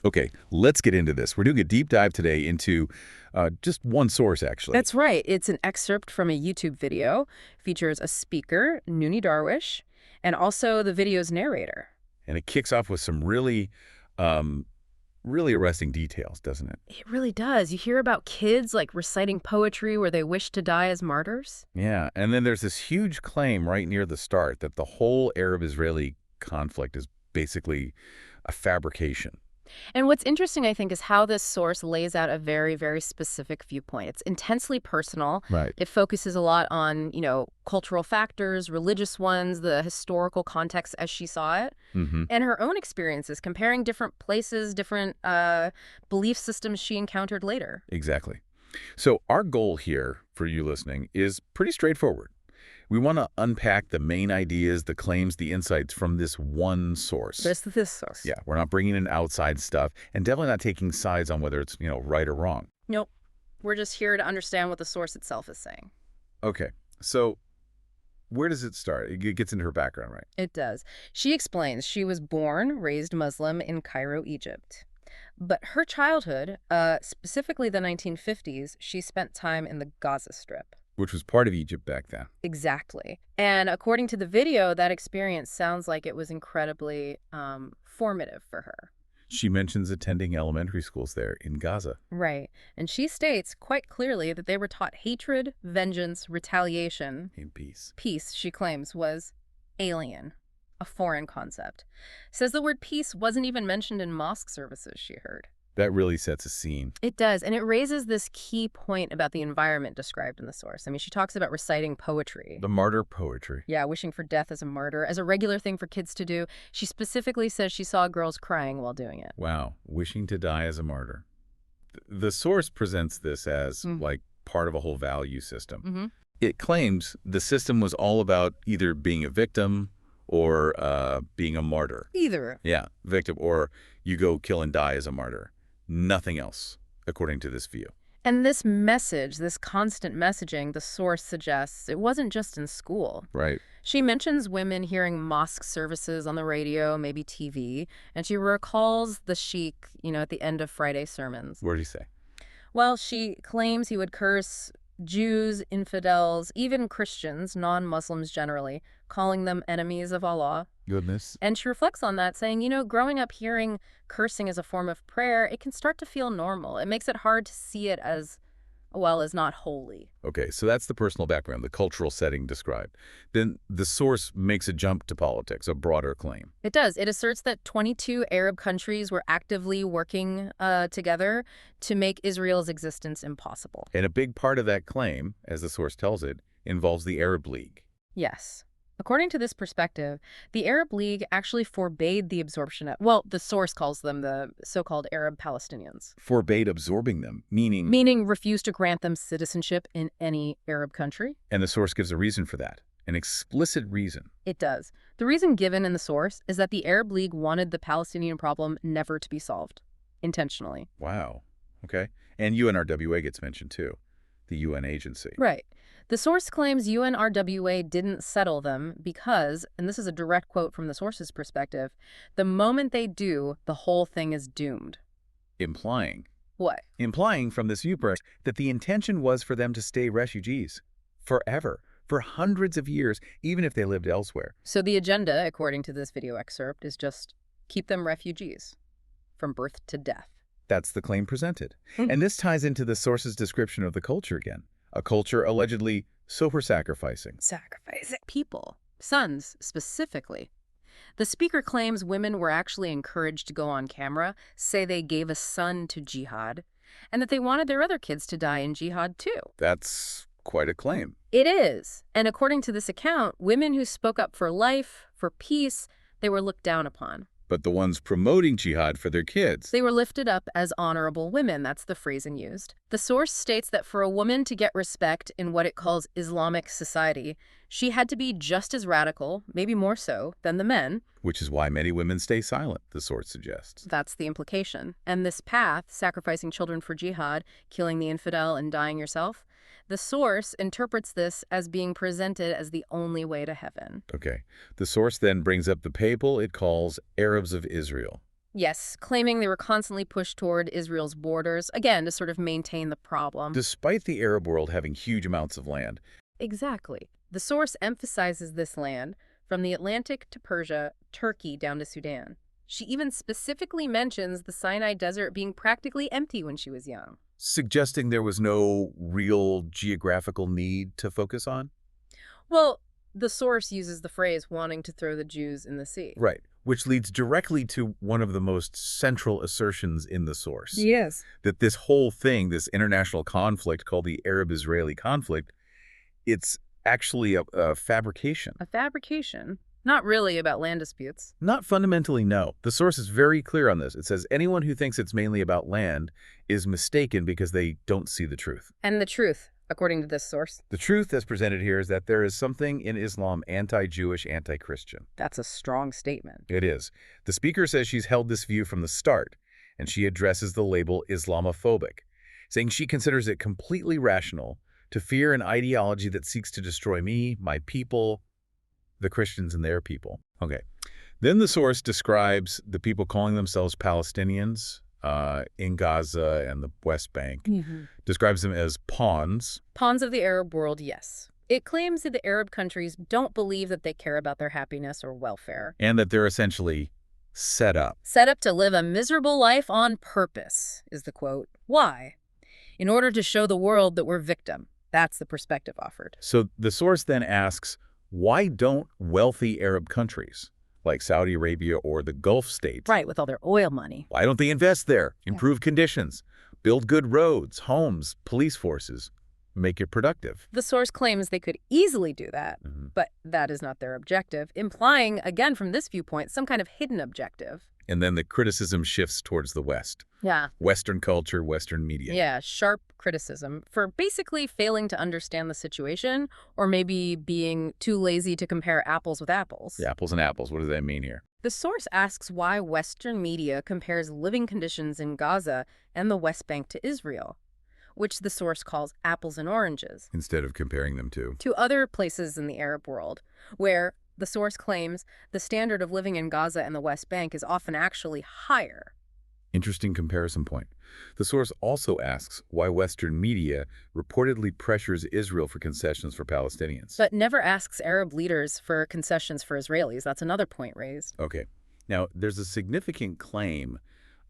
Okay, let's get into this. We're doing a deep dive today into just one source, actually. That's right. It's an excerpt from a YouTube video. Features a speaker, Noonie Darwish, and also the video's narrator. And it kicks off with some um, really arresting details, doesn't it? It really does. You hear about kids like reciting poetry where they wish to die as martyrs. Yeah, and then there's this huge claim right near the start that the whole Arab-Israeli conflict is basically a fabrication. And what's interesting, I think, is how this source lays out a very, very specific viewpoint. It's intensely personal. Right. It focuses a lot on, cultural factors, religious ones, the historical context as she saw it, Mm-hmm. and her own experiences, comparing different places, different belief systems she encountered later. Exactly. So our goal here for you listening is pretty straightforward. We want to unpack the main ideas, the claims, the insights from this one source. This source. Yeah, we're not bringing in outside stuff and definitely not taking sides on whether it's, right or wrong. Nope. We're just here to understand what the source itself is saying. Okay, so where does it start? It gets into her background, right? It does. She explains she was born, raised Muslim in Cairo, Egypt. But her childhood, specifically the 1950s, she spent time in the Gaza Strip. Which was part of Egypt back then. Exactly. And according to the video, that experience sounds like it was incredibly formative for her. She mentions attending elementary schools there in Gaza. Right. And she states quite clearly that they were taught hatred, vengeance, retaliation. In peace. Peace, she claims, was alien, a foreign concept. Says the word peace wasn't even mentioned in mosque services she heard. That really sets a scene. It does, and it raises this key point about the environment described in the source. I mean, she talks about reciting poetry. The martyr poetry. Yeah, wishing for death as a martyr, as a regular thing for kids to do. She specifically says she saw girls crying while doing it. Wow, wishing to die as a martyr. The source presents this as, like, part of a whole value system. Mm-hmm. It claims the system was all about either being a victim or being a martyr. Either. Yeah, victim, or you go kill and die as a martyr. Nothing else, according to this view. And this message, this constant messaging, the source suggests it wasn't just in school. Right. She mentions women hearing mosque services on the radio, maybe TV, and she recalls the sheikh, at the end of Friday sermons. What did he say? Well, she claims he would curse Jews, infidels, even Christians, non-Muslims generally, calling them enemies of Allah. Goodness. And she reflects on that, saying, growing up hearing cursing as a form of prayer, it can start to feel normal. It makes it hard to see it as not holy. Okay, so that's the personal background, the cultural setting described. Then the source makes a jump to politics, a broader claim. It does. It asserts that 22 Arab countries were actively working together to make Israel's existence impossible. And a big part of that claim, as the source tells it, involves the Arab League. Yes. According to this perspective, the Arab League actually forbade the absorption of, the source calls them the so-called Arab Palestinians. Forbade absorbing them, meaning... Meaning refused to grant them citizenship in any Arab country. And the source gives a reason for that, an explicit reason. It does. The reason given in the source is that the Arab League wanted the Palestinian problem never to be solved, intentionally. Wow. Okay. And UNRWA gets mentioned too, the UN agency. Right. The source claims UNRWA didn't settle them because, and this is a direct quote from the source's perspective, the moment they do, the whole thing is doomed. Implying. What? Implying from this viewpoint that the intention was for them to stay refugees forever, for hundreds of years, even if they lived elsewhere. So the agenda, according to this video excerpt, is just keep them refugees from birth to death. That's the claim presented. And this ties into the source's description of the culture again. A culture allegedly sacrificing. Sacrificing people. Sons, specifically. The speaker claims women were actually encouraged to go on camera, say they gave a son to jihad, and that they wanted their other kids to die in jihad too. That's quite a claim. It is. And according to this account, women who spoke up for life, for peace, they were looked down upon. But the ones promoting jihad for their kids. They were lifted up as honorable women. That's the phrasing used. The source states that for a woman to get respect in what it calls Islamic society, she had to be just as radical, maybe more so, than the men. Which is why many women stay silent, the source suggests. That's the implication. And this path, sacrificing children for jihad, killing the infidel and dying yourself, the source interprets this as being presented as the only way to heaven. Okay. The source then brings up the people it calls Arabs of Israel. Yes, claiming they were constantly pushed toward Israel's borders, again, to sort of maintain the problem. Despite the Arab world having huge amounts of land. Exactly. The source emphasizes this land, from the Atlantic to Persia, Turkey down to Sudan. She even specifically mentions the Sinai Desert being practically empty when she was young. Suggesting there was no real geographical need to focus on? Well, the source uses the phrase wanting to throw the Jews in the sea. Right, which leads directly to one of the most central assertions in the source. Yes. That this whole thing, this international conflict called the Arab-Israeli conflict, it's actually a fabrication. A fabrication, not really about land disputes. Not fundamentally, no. The source is very clear on this. It says anyone who thinks it's mainly about land is mistaken because they don't see the truth. And the truth, according to this source, The truth as presented here is that there is something in Islam anti-Jewish, anti-Christian. that's a strong statement. It is. The speaker says she's held this view from the start, and she addresses the label Islamophobic, saying she considers it completely rational to fear an ideology that seeks to destroy me, my people, the Christians and their people. Okay. Then the source describes the people calling themselves Palestinians in Gaza and the West Bank, describes them as pawns. Pawns of the Arab world, yes. It claims that the Arab countries don't believe that they care about their happiness or welfare. And that they're essentially set up. Set up to live a miserable life on purpose, is the quote. Why? In order to show the world that we're victim. That's the perspective offered. So the source then asks, why don't wealthy Arab countries, like Saudi Arabia or the Gulf states, Right, with all their oil money. why don't they invest there, improve conditions, build good roads, homes, police forces, make it productive? The source claims they could easily do that, but that is not their objective, implying, again from this viewpoint, some kind of hidden objective. And then the criticism shifts towards the West. Yeah. Western culture, Western media. Yeah, sharp criticism for basically failing to understand the situation or maybe being too lazy to compare apples with apples. The apples and apples, what does that mean here? The source asks why Western media compares living conditions in Gaza and the West Bank to Israel, which the source calls apples and oranges, Instead of comparing them to. to other places in the Arab world, where the source claims the standard of living in Gaza and the West Bank is often actually higher. Interesting comparison point. The source also asks why Western media reportedly pressures Israel for concessions for Palestinians. But never asks Arab leaders for concessions for Israelis. That's another point raised. Okay. Now, there's a significant claim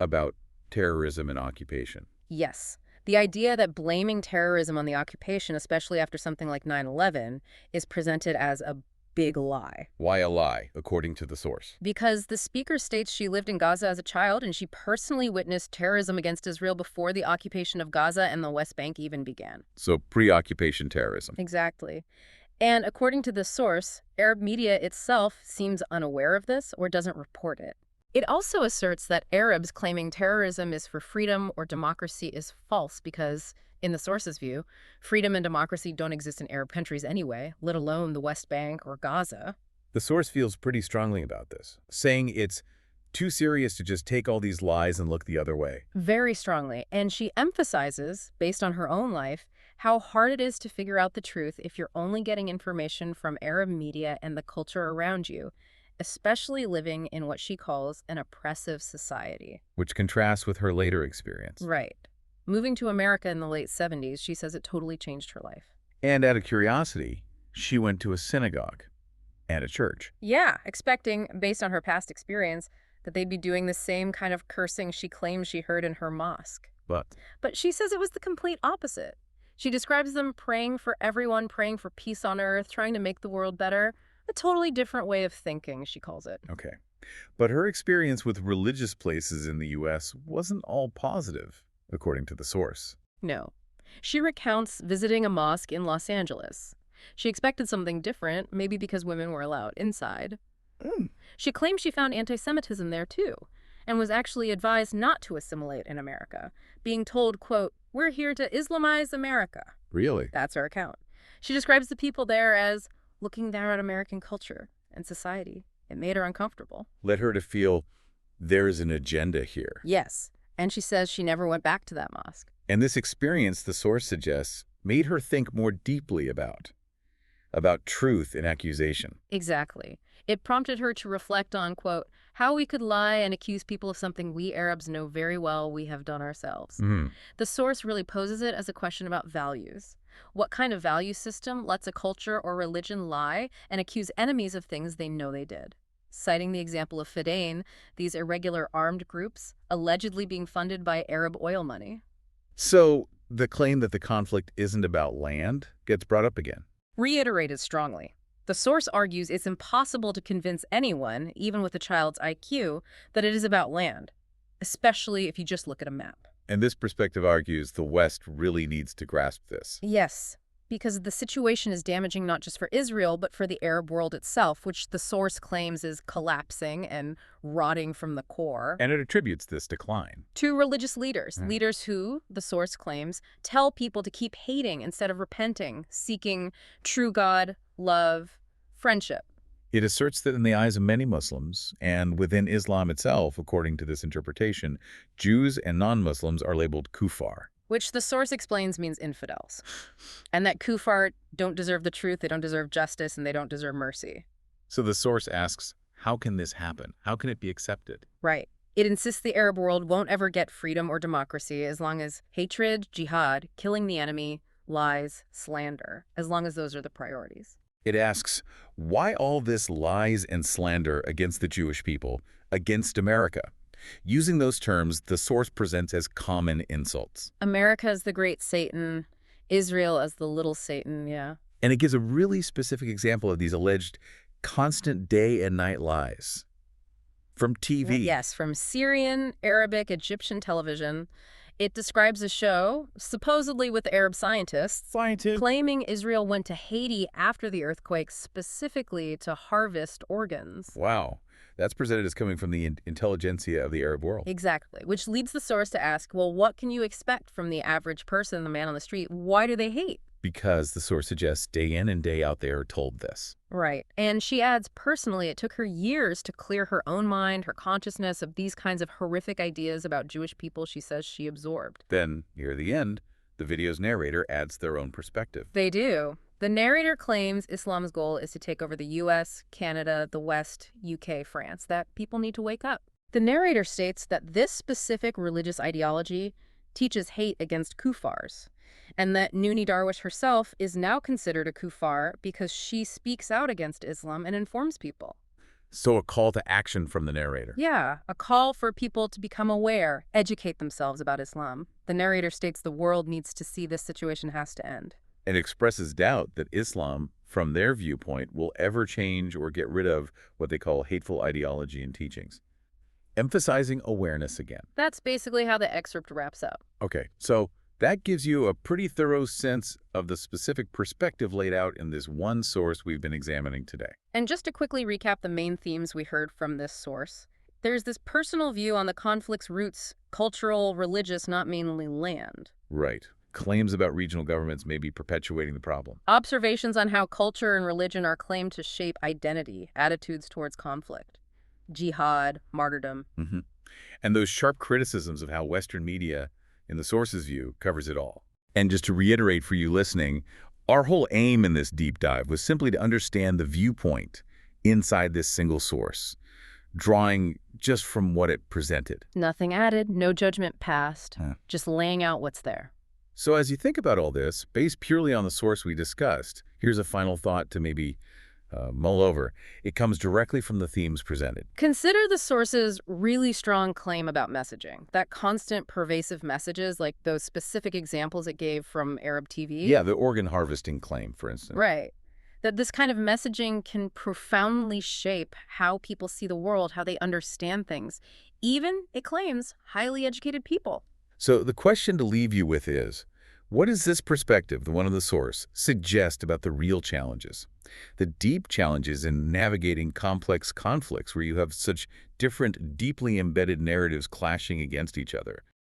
about terrorism and occupation. Yes. The idea that blaming terrorism on the occupation, especially after something like 9/11, is presented as a big lie. Why a lie, according to the source? Because the speaker states she lived in Gaza as a child and she personally witnessed terrorism against Israel before the occupation of Gaza and the West Bank even began. So pre-occupation terrorism. Exactly. And according to this source, Arab media itself seems unaware of this or doesn't report it. It also asserts that Arabs claiming terrorism is for freedom or democracy is false because, in the source's view, freedom and democracy don't exist in Arab countries anyway, let alone the West Bank or Gaza. The source feels pretty strongly about this, saying it's too serious to just take all these lies and look the other way. Very strongly. And she emphasizes, based on her own life, how hard it is to figure out the truth if you're only getting information from Arab media and the culture around you, especially living in what she calls an oppressive society. Which contrasts with her later experience. Right. Moving to America in the late 70s, she says it totally changed her life. And out of curiosity, she went to a synagogue and a church. Yeah, expecting, based on her past experience, that they'd be doing the same kind of cursing she claims she heard in her mosque. But she says it was the complete opposite. She describes them praying for everyone, praying for peace on earth, trying to make the world better. A totally different way of thinking, she calls it. Okay. But her experience with religious places in the U.S. wasn't all positive, according to the source. No. She recounts visiting a mosque in Los Angeles. She expected something different, maybe because women were allowed inside. She claims she found anti-Semitism there, too, and was actually advised not to assimilate in America, being told, quote, "We're here to Islamize America." Really? That's her account. She describes the people there as looking down at American culture and society. It made her uncomfortable. Led her to feel there's an agenda here. Yes, and she says she never went back to that mosque. And this experience, the source suggests, made her think more deeply about truth and accusation. Exactly. It prompted her to reflect on, quote, how we could lie and accuse people of something we Arabs know very well we have done ourselves. Hmm. The source really poses it as a question about values. What kind of value system lets a culture or religion lie and accuse enemies of things they know they did? Citing the example of Fedayeen, these irregular armed groups allegedly being funded by Arab oil money. So the claim that the conflict isn't about land gets brought up again. Reiterated strongly. The source argues it's impossible to convince anyone, even with a child's IQ, that it is about land, especially if you just look at a map. And this perspective argues the West really needs to grasp this. Yes, because the situation is damaging not just for Israel, but for the Arab world itself, which the source claims is collapsing and rotting from the core. And it attributes this decline. To religious leaders, leaders who, the source claims, tell people to keep hating instead of repenting, seeking true God, love, friendship. It asserts that in the eyes of many Muslims, and within Islam itself, according to this interpretation, Jews and non-Muslims are labeled kuffar. Which the source explains means infidels. And that kuffar don't deserve the truth, they don't deserve justice, and they don't deserve mercy. So the source asks, how can this happen? How can it be accepted? Right. It insists the Arab world won't ever get freedom or democracy as long as hatred, jihad, killing the enemy, lies, slander, as long as those are the priorities. It asks, why all this lies and slander against the Jewish people, against America? Using those terms, the source presents as common insults. America as the great Satan, Israel as the little Satan, yeah. And it gives a really specific example of these alleged constant day and night lies. From TV. Yes, from Syrian, Arabic, Egyptian television. It describes a show, supposedly with Arab scientists, claiming Israel went to Haiti after the earthquake specifically to harvest organs. Wow. That's presented as coming from the intelligentsia of the Arab world. Exactly, which leads the source to ask, well, what can you expect from the average person, the man on the street? Why do they hate? Because the source suggests day in and day out they are told this. Right. And she adds, personally, it took her years to clear her own mind, her consciousness of these kinds of horrific ideas about Jewish people she says she absorbed. Then, near the end, the video's narrator adds their own perspective. They do. The narrator claims Islam's goal is to take over the U.S., Canada, the West, UK, France, that people need to wake up. The narrator states that this specific religious ideology teaches hate against kuffars, and that Nooni Darwish herself is now considered a kuffar because she speaks out against Islam and informs people. So a call to action from the narrator. Yeah, a call for people to become aware, educate themselves about Islam. The narrator states the world needs to see this situation has to end. And expresses doubt that Islam, from their viewpoint, will ever change or get rid of what they call hateful ideology and teachings. Emphasizing awareness again. That's basically how the excerpt wraps up. Okay, so that gives you a pretty thorough sense of the specific perspective laid out in this one source we've been examining today. And just to quickly recap the main themes we heard from this source, there's this personal view on the conflict's roots, cultural, religious, not mainly land. Right. Claims about regional governments may be perpetuating the problem. Observations on how culture and religion are claimed to shape identity, attitudes towards conflict. Jihad, martyrdom. And those sharp criticisms of how Western media, in the source's view, covers it all. And just to reiterate for you listening, our whole aim in this deep dive was simply to understand the viewpoint inside this single source, drawing just from what it presented. Nothing added, no judgment passed, just laying out what's there. So as you think about all this, based purely on the source we discussed, here's a final thought to maybe mull over. It comes directly from the themes presented. Consider the source's really strong claim about messaging, that constant pervasive messages like those specific examples it gave from Arab TV. Yeah, the organ harvesting claim, for instance. Right. That this kind of messaging can profoundly shape how people see the world, how they understand things. Even, it claims, highly educated people. So the question to leave you with is, what does this perspective, the one of the source, suggest about the real challenges? The deep challenges in navigating complex conflicts where you have such different, deeply embedded narratives clashing against each other.